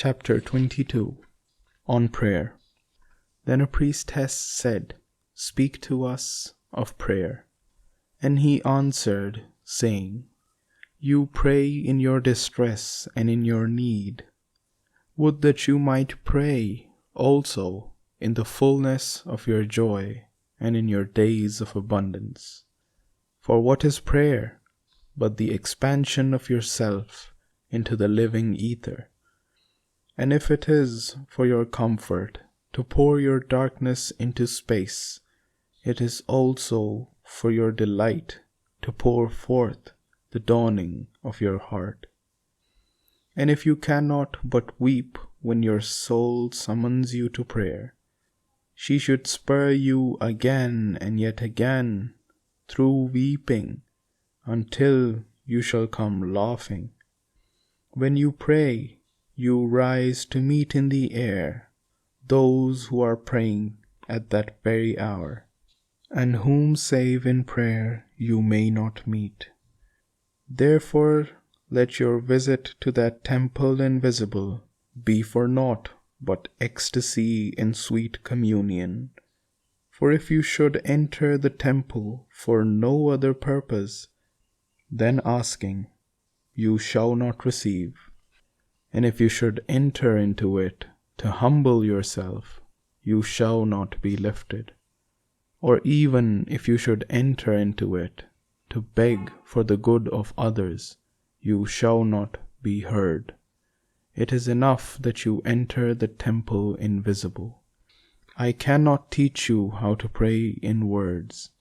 Chapter 22 On Prayer. Then a priestess said, "Speak to us of prayer." And he answered, saying, "You pray in your distress and in your need. Would that you might pray also in the fullness of your joy and in your days of abundance. For what is prayer but the expansion of yourself into the living ether? And if it is for your comfort to pour your darkness into space, it is also for your delight to pour forth the dawning of your heart. And if you cannot but weep when your soul summons you to prayer, she should spur you again and yet again through weeping until you shall come laughing. When you pray, you rise to meet in the air those who are praying at that very hour, and whom save in prayer you may not meet. Therefore let your visit to that temple invisible be for naught but ecstasy in sweet communion. For if you should enter the temple for no other purpose than asking, you shall not receive. And if you should enter into it to humble yourself, you shall not be lifted. Or even if you should enter into it to beg for the good of others, you shall not be heard. It is enough that you enter the temple invisible. I cannot teach you how to pray in words.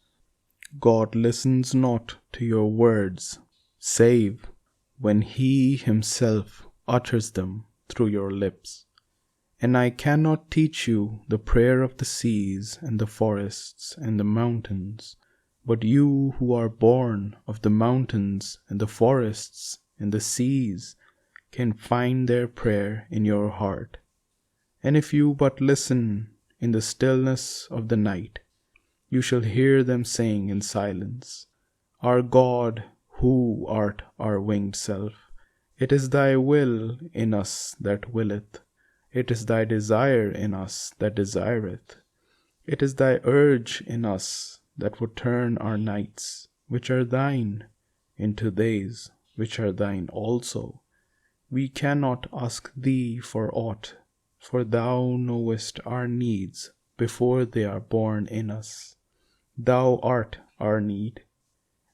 God listens not to your words, save when He Himself utters them through your lips. And I cannot teach you the prayer of the seas and the forests and the mountains, but you who are born of the mountains and the forests and the seas can find their prayer in your heart. And if you but listen in the stillness of the night, you shall hear them saying in silence, "Our God, who art our winged self, it is thy will in us that willeth, it is thy desire in us that desireth, it is thy urge in us that would turn our nights, which are thine, into days which are thine also. We cannot ask thee for aught, for thou knowest our needs before they are born in us. Thou art our need,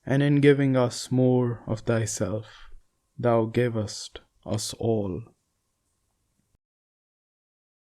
and in giving us more of thyself, thou givest us all.